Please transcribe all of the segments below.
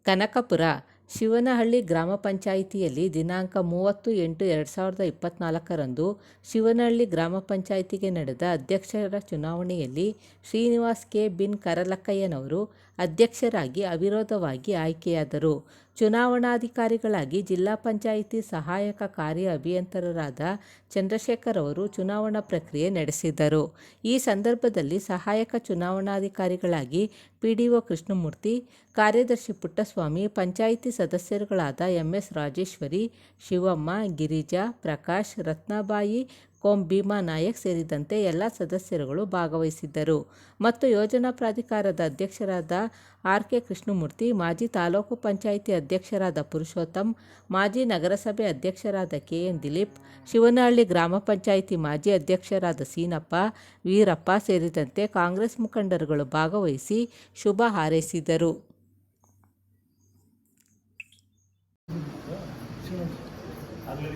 ಕನಕಪುರ ಶಿವನಹಳ್ಳಿ ಗ್ರಾಮ ಪಂಚಾಯಿತಿಯಲ್ಲಿ ದಿನಾಂಕ 30/8/2024ರಂದು ಶಿವನಹಳ್ಳಿ ಗ್ರಾಮ ಪಂಚಾಯಿತಿಗೆ ನಡೆದ ಅಧ್ಯಕ್ಷರ ಚುನಾವಣೆಯಲ್ಲಿ ಶ್ರೀನಿವಾಸ್ ಕೆ. ಬಿನ್ ಕರಲಕ್ಕಯ್ಯನವರು ಅಧ್ಯಕ್ಷರಾಗಿ ಅವಿರೋಧವಾಗಿ ಆಯ್ಕೆಯಾದರು. ಚುನಾವಣಾಧಿಕಾರಿಗಳಾಗಿ ಜಿಲ್ಲಾ ಪಂಚಾಯಿತಿ ಸಹಾಯಕ ಕಾರ್ಯ ಅಭಿಯಂತರರಾದ ಚಂದ್ರಶೇಖರ್ ಅವರು ಚುನಾವಣಾ ಪ್ರಕ್ರಿಯೆ ನಡೆಸಿದರು. ಈ ಸಂದರ್ಭದಲ್ಲಿ ಸಹಾಯಕ ಚುನಾವಣಾಧಿಕಾರಿಗಳಾಗಿ ಪಿಡಿಒ ಕೃಷ್ಣಮೂರ್ತಿ, ಕಾರ್ಯದರ್ಶಿ ಪುಟ್ಟಸ್ವಾಮಿ, ಪಂಚಾಯಿತಿ ಸದಸ್ಯರುಗಳಾದ ಎಂಎಸ್ ರಾಜೇಶ್ವರಿ, ಶಿವಮ್ಮ, ಗಿರಿಜಾ, ಪ್ರಕಾಶ್, ರತ್ನಾಬಾಯಿ, ಭೀಮಾ ನಾಯಕ್ ಸೇರಿದಂತೆ ಎಲ್ಲ ಸದಸ್ಯರುಗಳು ಭಾಗವಹಿಸಿದ್ದರು. ಮತ್ತು ಯೋಜನಾ ಪ್ರಾಧಿಕಾರದ ಅಧ್ಯಕ್ಷರಾದ ಆರ್.ಕೆ. ಕೃಷ್ಣಮೂರ್ತಿ, ಮಾಜಿ ತಾಲೂಕು ಪಂಚಾಯಿತಿ ಅಧ್ಯಕ್ಷರಾದ ಪುರುಷೋತ್ತಮ್, ಮಾಜಿ ನಗರಸಭೆ ಅಧ್ಯಕ್ಷರಾದ ಕೆ.ಎನ್. ದಿಲೀಪ್, ಶಿವನಹಳ್ಳಿ ಗ್ರಾಮ ಪಂಚಾಯಿತಿ ಮಾಜಿ ಅಧ್ಯಕ್ಷರಾದ ಸೀನಪ್ಪ, ವೀರಪ್ಪ ಸೇರಿದಂತೆ ಕಾಂಗ್ರೆಸ್ ಮುಖಂಡರುಗಳು ಭಾಗವಹಿಸಿ ಶುಭ ಹಾರೈಸಿದರು.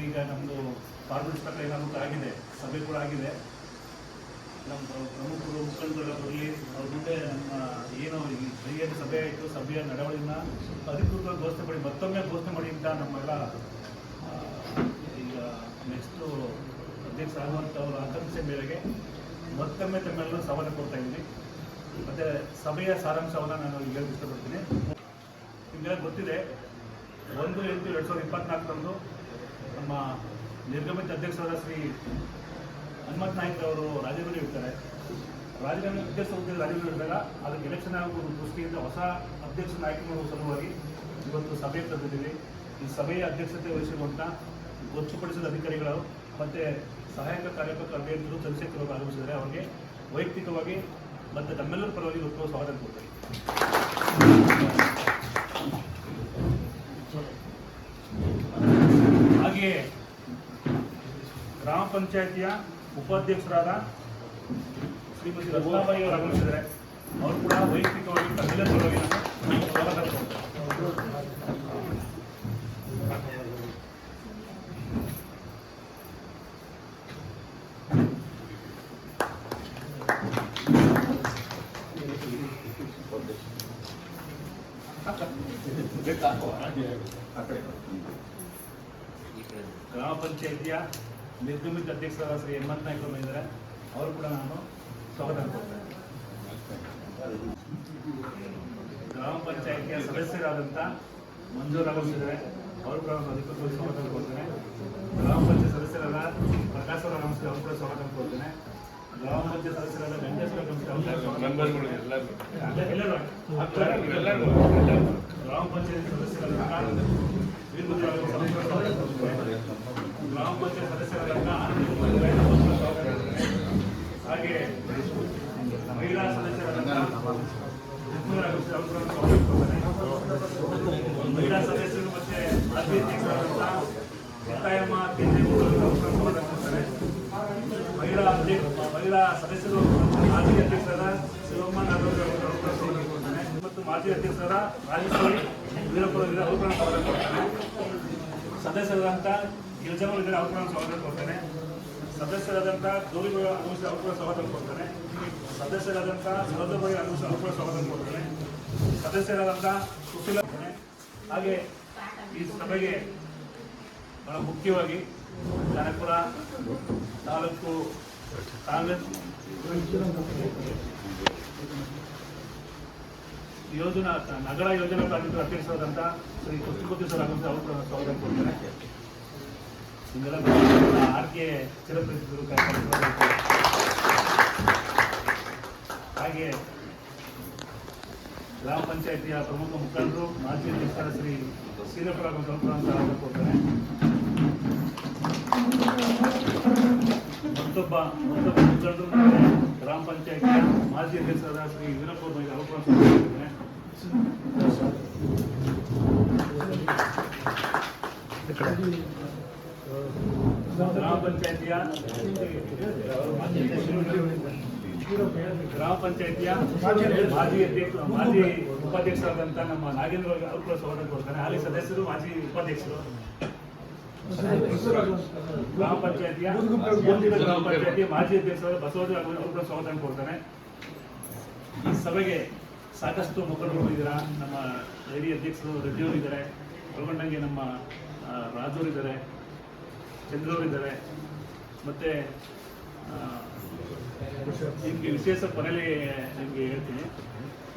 ಈಗ ನಮ್ಮದು ಪಾರ್ಲಿಮೆಂಟ್ ಏನಾದರೂ ಆಗಿದೆ, ಸಭೆ ಕೂಡ ಆಗಿದೆ. ನಮ್ಮ ಪ್ರಮುಖರು ಮುಖಂಡರೆಲ್ಲ ಬರಲಿ, ಅವ್ರ ಮುಂದೆ ನಮ್ಮ ಏನು ಈ ಹಿರಿಯರ ಸಭೆ ಆಯಿತು, ಸಭೆಯ ನಡವಳಿಕೆನ ಅಧಿಕೃತವಾಗಿ ಘೋಷಣೆ ಮಾಡಿ, ಮತ್ತೊಮ್ಮೆ ಘೋಷಣೆ ಮಾಡಿ ಅಂತ ನಮ್ಮೆಲ್ಲ ಈಗ ನೆಕ್ಸ್ಟು ಅಧ್ಯಕ್ಷ ಆಗುವಂಥವ್ರ ಆಕಾಂಕ್ಷೆ ಮೇರೆಗೆ ಮತ್ತೊಮ್ಮೆ ತಮ್ಮೆಲ್ಲರೂ ಸವಾಲು ಕೊಡ್ತಾ ಇದ್ದೀನಿ. ಮತ್ತು ಸಭೆಯ ಸಾರಾಂಶವನ್ನು ನಾನು ಹೇಳಕ್ಕೆ ಇಷ್ಟಪಡ್ತೀನಿ. ನಿಮಗೆಲ್ಲ ಗೊತ್ತಿದೆ, 1/8/2024ರಂದು ನಮ್ಮ ನಿರ್ಗಮಿತ ಅಧ್ಯಕ್ಷರಾದ ಶ್ರೀ ಹನುಮಂತ ನಾಯ್ಕ ಅವರು ರಾಜೀನಾಮೆ ಇರ್ತಾರೆ. ರಾಜೀನಾಮೆ ಅಧ್ಯಕ್ಷ ಹುದ್ದೆಗೆ ರಾಜೀನಾಮೆ ಇದ್ದಾಗ ಅದಕ್ಕೆ ಎಲೆಕ್ಷನ್ ಆಗುವ ದೃಷ್ಟಿಯಿಂದ ಹೊಸ ಅಧ್ಯಕ್ಷನ ಆಯ್ಕೆ ಮಾಡುವ ಸಲುವಾಗಿ ಇವತ್ತು ಸಭೆ ತಂದಿದ್ದೀವಿ. ಈ ಸಭೆಯ ಅಧ್ಯಕ್ಷತೆ ವಹಿಸಿರುವಂಥ ಗೊತ್ತುಪಡಿಸಿದ ಅಧಿಕಾರಿಗಳು ಮತ್ತು ಸಹಾಯಕ ಕಾರ್ಯಕರ್ತ ಅಭಿಯಂತರು ಚಂದ್ರಶೇಖರ್ ಆಗಮಿಸಿದರೆ ಅವರಿಗೆ ವೈಯಕ್ತಿಕವಾಗಿ ಮತ್ತು ತಮ್ಮೆಲ್ಲರ ಪರವಾಗಿ ಇವತ್ತು ಸ್ವಾಗತ ಕೊಡ್ತಾರೆ. ಹಾಗೆಯೇ ಗ್ರಾಮ ಪಂಚಾಯಿತಿಯ ಉಪಾಧ್ಯಕ್ಷರಾದ ಶ್ರೀಮತಿ ರತ್ನಾಬಾಯಿ ಅವರು ಆಗಮಿಸಿದರೆ ಅವರು ಕೂಡ ವೈಯಕ್ತಿಕವಾಗಿ ತಮ್ಮೆಲ್ಲರ ಪರವಾಗಿ ನಾನು ಸ್ವಾಗತ ಕೊಡ್ತಾರೆ. ಗ್ರಾಮ ಪಂಚಾಯಿತಿಯ ನಿರ್ಗಮಿತ ಅಧ್ಯಕ್ಷರಾದ ಶ್ರೀ ಹನುಮಂತ ನಾಯ್ಕ ಅವರು ಇದ್ದಾರೆ, ಅವರು ಕೂಡ ನಾನು ಸ್ವಾಗತ ಕೊಡ್ತೇನೆ. ಗ್ರಾಮ ಪಂಚಾಯಿತಿಯ ಸದಸ್ಯರಾದಂಥ ಮಂಜೂರು ಆಗಮಿಸಿದ್ದಾರೆ, ಅವರು ಕೂಡ ನಾನು ಅಧಿಕೃತವಾಗಿ ಸ್ವಾಗತ ಕೊಡ್ತೇನೆ. ಗ್ರಾಮ ಪಂಚಾಯತ್ ಸದಸ್ಯರಾದ ಪ್ರಕಾಶ್ ಅವರು ಆಗಮಿಸಿದರೆ ಅವರು ಕೂಡ ಸ್ವಾಗತ ಕೊಡ್ತೇನೆ. ಗ್ರಾಮ ಪಂಚಾಯತ್ ಸದಸ್ಯರಾದ ಗಂಗೇಶ್ವರ ಆಗಮಿಸಿದರೆ ಗ್ರಾಮ ಪಂಚಾಯತ್ ಸದಸ್ಯರಾದ ಗ್ರಾಮ ಪಂಚಾಯತ್ ಸದಸ್ಯರಾದಂಥ ಹಾಗೆ ಮಹಿಳಾ ಸದಸ್ಯರಾದಂಥ ಮಹಿಳಾ ಸದಸ್ಯರು ಮತ್ತೆ ಮಾಜಿ ಅಧ್ಯಕ್ಷರಾದಂಥ ಒತ್ತಾಯಮ್ಮ ಕೊಡ್ತಾರೆ. ಮಹಿಳಾ ಸದಸ್ಯರು ಮಾಜಿ ಅಧ್ಯಕ್ಷರಾದ ಶಿವಮ್ಮ ನಾಗರಾಜ್ ಕೊಡ್ತಾನೆ ಮತ್ತು ಮಾಜಿ ಅಧ್ಯಕ್ಷರಾದ ರಾಜೇಶ್ವರಿ ವೀರಪ್ಪರು ಅವರು ಸ್ವಾಗತ ಕೊಡ್ತಾನೆ. ಸದಸ್ಯರಾದಂಥ ಗಿರಿಜಮ್ಮ ಇದ್ದಾರೆ, ಅವರು ಕೂಡ ಸ್ವಾಗತ ಕೊಡ್ತಾನೆ. ಸದಸ್ಯರಾದಂಥ ಗೌರಿಗಳು ಆಗಮಿಸಿ ಅವರು ಕೂಡ ಸ್ವಾಗತ ಕೊಡ್ತಾನೆ. ಸದಸ್ಯರಾದಂಥ ಸರೋಜಬಾಯಿ ಆಗಮಿಸಿ ಅವರು ಕೂಡ ಸ್ವಾಗತ ಕೊಡ್ತಾನೆ. ಸದಸ್ಯರಾದಂಥ ಸುಶೀಲ. ಹಾಗೆ ಈ ಸಭೆಗೆ ಬಹಳ ಮುಖ್ಯವಾಗಿ ಕನಕಪುರ ತಾಲೂಕು ಕಾಂಗ್ರೆಸ್ ನಗರ ಯೋಜನಾ ಪ್ರಾಧಿಕಾರ ಅಧ್ಯಕ್ಷರಾದಂಥ ಶ್ರೀ ಕೃಷ್ಣಮೂರ್ತಿ ಸರ್ ಆಗಮಿಸಿ ಅವರು ಕೂಡ ಸ್ವಾಗತ ಕೊಡ್ತಾರೆ. ಹಿಂಗೆಲ್ಲ ಆರ್ಕೆ ಚಿರಪರಿಚಿತರು. ಹಾಗೆ ಗ್ರಾಮ ಪಂಚಾಯಿತಿಯ ಪ್ರಮುಖ ಮುಖಂಡರು ಮಾಜಿ ಅಧ್ಯಕ್ಷರ ಶ್ರೀ ಸೀನಪ್ಪ ಆಗಮಿಸಿ ಅವರು ಕೂಡ ಸ್ವಾಗತ ಕೊಡ್ತಾರೆ. ಮತ್ತೊಬ್ಬ ಮುಖಂಡರು ಗ್ರಾಮ ಪಂಚಾಯಿತಿಯ ಮಾಜಿ ಅಧ್ಯಕ್ಷರಾದ ಶ್ರೀ ವೀರಪ್ಪ ಅವರು ಕೂಡ ಸ್ವಾಗತ ಗ್ರಾಮ ಪಂಚಾಯಿತಿಯ ಮಾಜಿ ಉಪಾಧ್ಯಕ್ಷರಾದಂಥ ನಮ್ಮ ನಾಗೇಂದ್ರ ಅವರು ಕೂಡ ಸ್ವಾಗತ ಕೊಡ್ತಾನೆ. ಹಾಲಿ ಸದಸ್ಯರು ಮಾಜಿ ಉಪಾಧ್ಯಕ್ಷರು. ಗ್ರಾಮ ಪಂಚಾಯಿತಿಯ ಮಾಜಿ ಅಧ್ಯಕ್ಷರಾದ ಬಸವರಾಜ ಅವರು ಕೂಡ ಸ್ವಾಗತ ಕೊಡ್ತಾನೆ. ಈ ಸಭೆಗೆ ಸಾಕಷ್ಟು ಮುಖಂಡರು ಇದ್ದೀರಾ. ನಮ್ಮ ಡೈರಿ ಅಧ್ಯಕ್ಷರು ರೆಡ್ಡಿಯವರು ಇದ್ದಾರೆ, ಒಳಗೊಂಡಂಗೆ ನಮ್ಮ ರಾಜವರು ಇದ್ದಾರೆ, ಚಂದ್ರವರು ಇದ್ದಾರೆ, ಮತ್ತು ನಿಮಗೆ ವಿಶೇಷ ಕೊನೆಯಲ್ಲಿ ನಿಮಗೆ ಹೇಳ್ತೀನಿ,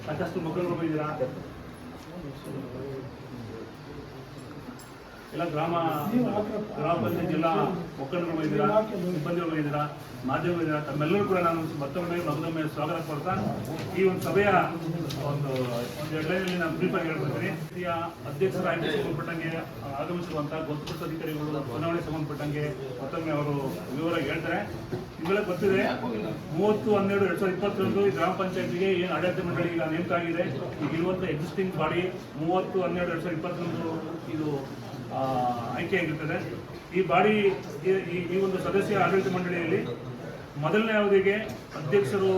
ಸಾಕಷ್ಟು ಮುಖಂಡರು ಇದ್ದೀರಾ. ಎಲ್ಲ ಗ್ರಾಮ ಪಂಚಾಯತ್ ಜಿಲ್ಲಾ ಮುಖಂಡರು ಬಂದಿದ್ದೀರಾ, ಸಿಬ್ಬಂದಿಗಳು ಬಂದಿದ್ದೀರಾ, ಮಾಧ್ಯಮಗಳು ಇದ್ದೀರಾ. ತಮ್ಮೆಲ್ಲರೂ ಕೂಡ ನಾನು ಮತ್ತೊಮ್ಮೆ ಸ್ವಾಗತ ಕೊಡ್ತಾ ಈ ಒಂದು ಸಭೆಯ ಒಂದು ಡೆಡ್ಲೈನಲ್ಲಿ ನಾನು ಬ್ರೀಫಾಗಿ ಹೇಳ್ಕೊಡ್ತೀನಿ. ಹಿರಿಯ ಅಧ್ಯಕ್ಷರ ಆಯ್ಕೆ ಸಂಬಂಧಪಟ್ಟಂಗೆ ಆಗಮಿಸಿರುವಂತಹ ಗೊತ್ತುಪಡಿಸ ಅಧಿಕಾರಿಗಳು ಚುನಾವಣೆ ಸಂಬಂಧಪಟ್ಟಂಗೆ ಮತ್ತೊಮ್ಮೆ ಅವರು ವಿವರ ಹೇಳ್ತಾರೆ. ನಿಮ್ಮೆಲ್ಲ ಗೊತ್ತಿದೆ, 30/12/2021 ಈ ಗ್ರಾಮ ಪಂಚಾಯತಿಗೆ ಏನು ಆಡಳಿತ ಮಂಡಳಿ ಈಗ ನೇಮಕ ಆಗಿದೆ. ಈಗ ಇರುವಂಥ ಎಕ್ಸಿಸ್ಟಿಂಗ್ ಬಾಡಿ 30/12/2021 ಇದು ಆಯ್ಕೆಯಾಗಿರ್ತದೆ. ಈ ಬಾಡಿ ಈ ಒಂದು ಸದಸ್ಯ ಆಡಳಿತ ಮಂಡಳಿಯಲ್ಲಿ ಮೊದಲನೇ ಅವಧಿಗೆ ಅಧ್ಯಕ್ಷರು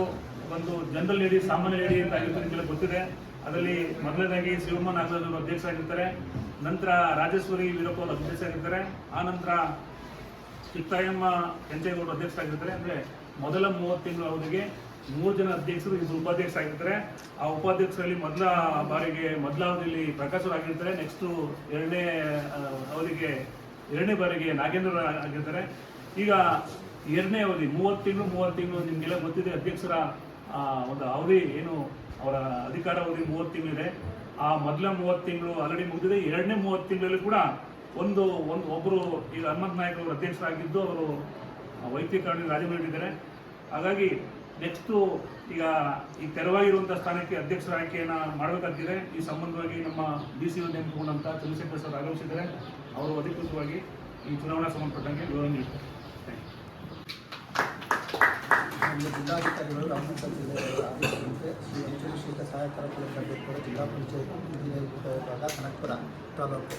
ಒಂದು ಜನರಲ್ ಲೇಡಿ, ಸಾಮಾನ್ಯ ಲೇಡಿ ಅಂತ ಆಗಿರ್ತದೆ, ನಿಮಗೆಲ್ಲ ಗೊತ್ತಿದೆ. ಅದರಲ್ಲಿ ಮೊದಲನೇದಾಗಿ ಶಿವಮ್ಮ ನಾಗರಾಜ್ ಅಧ್ಯಕ್ಷ ಆಗಿರ್ತಾರೆ, ನಂತರ ರಾಜೇಶ್ವರಿ ವೀರಪ್ಪ ಅವರು ಅಧ್ಯಕ್ಷ ಆಗಿರ್ತಾರೆ, ಆ ನಂತರ ಚಿತ್ತಾಯಮ್ಮ ಕೆಂಚೇಗೌಡರು ಅಧ್ಯಕ್ಷ ಆಗಿರ್ತಾರೆ. ಅಂದರೆ ಮೊದಲ 30 ತಿಂಗಳ ಅವಧಿಗೆ 3 ಜನ ಅಧ್ಯಕ್ಷರು, 2 ಉಪಾಧ್ಯಕ್ಷ ಆಗಿರ್ತಾರೆ. ಆ ಉಪಾಧ್ಯಕ್ಷರಲ್ಲಿ ಮೊದಲ ಅವಧಿಯಲ್ಲಿ ಪ್ರಕಾಶ್ ಆಗಿರ್ತಾರೆ. ನೆಕ್ಸ್ಟು ಎರಡನೇ ಬಾರಿಗೆ ನಾಗೇಂದ್ರ ಆಗಿರ್ತಾರೆ. ಈಗ ಎರಡನೇ ಅವಧಿ 30 ತಿಂಗಳು ನಿಮಗೆಲ್ಲ ಗೊತ್ತಿದೆ. ಅಧ್ಯಕ್ಷರ ಒಂದು ಅವಧಿ ಏನು ಅವರ ಅಧಿಕಾರ ಅವಧಿ 30 ತಿಂಗಳಿದೆ. ಆ ಮೊದಲ 30 ತಿಂಗಳು ಆಲ್ರೆಡಿ ಮುಗಿದಿದೆ. ಎರಡನೇ 30 ತಿಂಗಳಲ್ಲಿ ಕೂಡ ಒಬ್ಬರು ಈಗ ಹನುಮಂತ ನಾಯಕ್ ಅವರು ಅಧ್ಯಕ್ಷರಾಗಿದ್ದು ಅವರು ವೈಯಕ್ತಿಕ ಕಾರಣದಿಂದ ರಾಜೀನಾಮೆ ನೀಡಿದ್ದಾರೆ. ಹಾಗಾಗಿ ನೆಕ್ಸ್ಟು ಈಗ ಈ ತೆರವಾಗಿರುವಂಥ ಸ್ಥಾನಕ್ಕೆ ಅಧ್ಯಕ್ಷರ ಆಯ್ಕೆಯನ್ನು ಮಾಡಬೇಕಾಗಿದೆ. ಈ ಸಂಬಂಧವಾಗಿ ನಮ್ಮ DC ನೇಮಕಗೊಂಡಂಥ ಚಂದ್ರಶೇಖರ್ ಸರ್ ಆಗಮಿಸಿದ್ದಾರೆ. ಅವರು ಅಧಿಕೃತವಾಗಿ ಈ ಚುನಾವಣಾ ಸಂಬಂಧಪಟ್ಟಂಗೆ ವಿವರ ನೀಡ್ತಾರೆ. ಜಿಲ್ಲಾಧಿಕಾರಿಗಳು ರಾಮನಗರ ಜಿಲ್ಲೆಯ ಆದೇಶದಂತೆ ಶ್ರೀ ಚಂದ್ರಶೇಖರ್ ಸಹಾಯಕ ಅಧ್ಯಕ್ಷರು ಜಿಲ್ಲಾ ಪಂಚಾಯತ್ ಇಂಜಿನಿಯರಿಂಗ್ ವಿಭಾಗ ಕನಕಪುರ ತಾಲೂಕು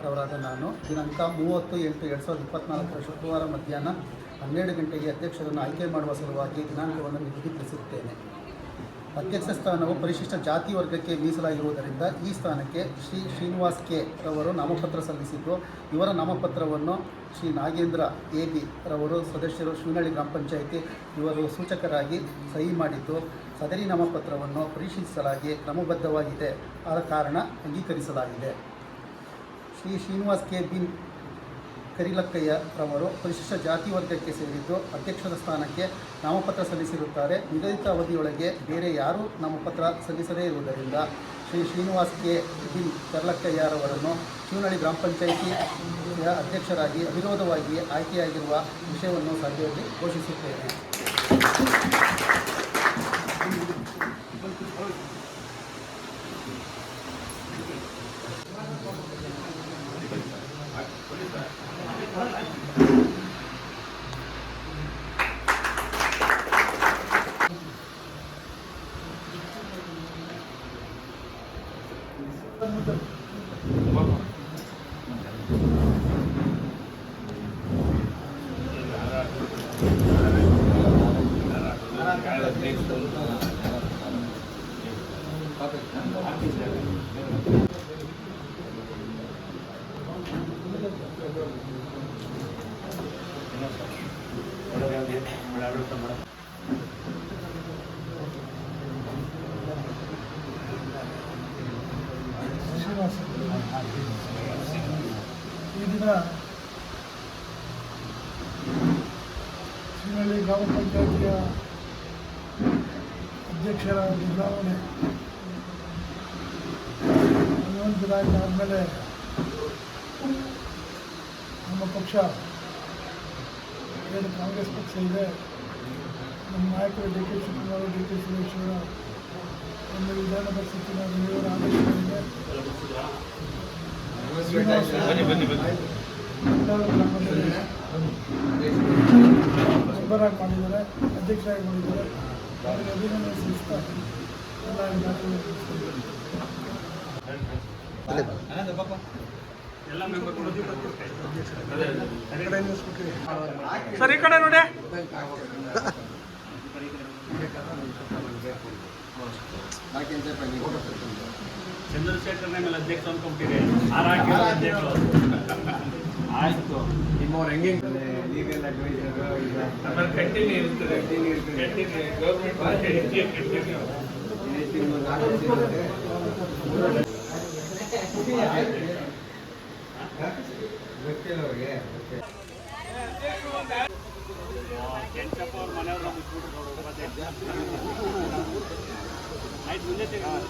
ಅವರಾದ ನಾನು ದಿನಾಂಕ 30/8/2024 ಶುಕ್ರವಾರ ಮಧ್ಯಾಹ್ನ 12 ಗಂಟೆಗೆ ಅಧ್ಯಕ್ಷರನ್ನು ಆಯ್ಕೆ ಮಾಡುವ ಸಲುವಾಗಿ ದಿನಾಂಕವನ್ನು ನಿಗದಿಪಡಿಸುತ್ತೇನೆ. ಅಧ್ಯಕ್ಷ ಸ್ಥಾನವು ಪರಿಶಿಷ್ಟ ಜಾತಿ ವರ್ಗಕ್ಕೆ ಮೀಸಲಾಗಿರುವುದರಿಂದ ಈ ಸ್ಥಾನಕ್ಕೆ ಶ್ರೀ ಶ್ರೀನಿವಾಸ್ ಕೆ ರವರು ನಾಮಪತ್ರ ಸಲ್ಲಿಸಿದ್ದು, ಇವರ ನಾಮಪತ್ರವನ್ನು ಶ್ರೀ ನಾಗೇಂದ್ರ AB ರವರು ಸದಸ್ಯರು ಶಿವನಹಳ್ಳಿ ಗ್ರಾಮ ಪಂಚಾಯಿತಿ ಇವರು ಸೂಚಕರಾಗಿ ಸಹಿ ಮಾಡಿದ್ದು, ಸದರಿ ನಾಮಪತ್ರವನ್ನು ಪರಿಶೀಲಿಸಲಾಗಿ ಕ್ರಮಬದ್ಧವಾಗಿದೆ, ಆದ ಕಾರಣ ಅಂಗೀಕರಿಸಲಾಗಿದೆ. ಶ್ರೀ ಶ್ರೀನಿವಾಸ್ ಕೆ ಬಿನ್ ಕರಿಲಕ್ಕಯ್ಯ ರವರು ಪರಿಶಿಷ್ಟ ಜಾತಿ ವರ್ಗಕ್ಕೆ ಸೇರಿದ್ದು ಅಧ್ಯಕ್ಷರ ಸ್ಥಾನಕ್ಕೆ ನಾಮಪತ್ರ ಸಲ್ಲಿಸಿರುತ್ತಾರೆ. ನಿಗದಿತ ಅವಧಿಯೊಳಗೆ ಬೇರೆ ಯಾರೂ ನಾಮಪತ್ರ ಸಲ್ಲಿಸದೇ ಇರುವುದರಿಂದ ಶ್ರೀ ಶ್ರೀನಿವಾಸ್ ಕೆ ಬಿನ್ ಕರಿಲಕ್ಕಯ್ಯರವರನ್ನು ಶಿವನಹಳ್ಳಿ ಗ್ರಾಮ ಪಂಚಾಯಿತಿಯ ಅಧ್ಯಕ್ಷರಾಗಿ ಅವಿರೋಧವಾಗಿ ಆಯ್ಕೆಯಾಗಿರುವ ವಿಷಯವನ್ನು ಸಭೆಯಲ್ಲಿ ಘೋಷಿಸುತ್ತೇನೆ. ಈ ದಿನ ಶಿವನಹಳ್ಳಿ ಗ್ರಾಮ ಪಂಚಾಯಿತಿಯ ಅಧ್ಯಕ್ಷರ ಬದಲಾವಣೆ 11 ದಿನ ಆದಮೇಲೆ ನಮ್ಮ ಪಕ್ಷ ಏನು ಕಾಂಗ್ರೆಸ್ ಪಕ್ಷ ಇದೆ, ನಮ್ಮ ನಾಯಕರು DK ಶಿವಕುಮಾರ್, DK ಸುರೇಶ್ವರ, ಒಂದು ವಿಧಾನ ಪರಿಷತ್ತಿನ ಮೇಯರ್ ಆದೇಶಗಳಿದೆ. ಮೆಂಬರಾಗಿ ಮಾಡಿದ್ದಾರೆ, ಅಧ್ಯಕ್ಷರಾಗಿ ಮಾಡಿದ್ದಾರೆ. ಅವರಿಗೆ ಅಭಿನಂದನೆ ಸಲ್ಲಿಸ್ತಾ ಎಲ್ಲ ಸರ್ ಈ ಕಡೆ ನೋಡಿ. ಚಂದ್ರಶೇಖರ್ನ ಮೇಲೆ ಅಧ್ಯಕ್ಷ ಅನ್ಕೊಂಬಿಟ್ಟಿದೆ. ಆಯ್ತು, ನಿಮ್ಮವ್ರು ಹೆಂಗೆ ಈಗೆಲ್ಲ ಕಂಟಿನ್ಯೂ ಇರ್ತದೆ. ಗೌರ್ಮೆಂಟ್ ಕೆಂಚಪ್ಪ ಅವ್ರ ಮನೆಯವ್ರು ನಮ್ಗೆ ಬಿಟ್ಬಿಟ್ರು ಆಯ್ತು ಮುಂದೆ ತೆಗೆದು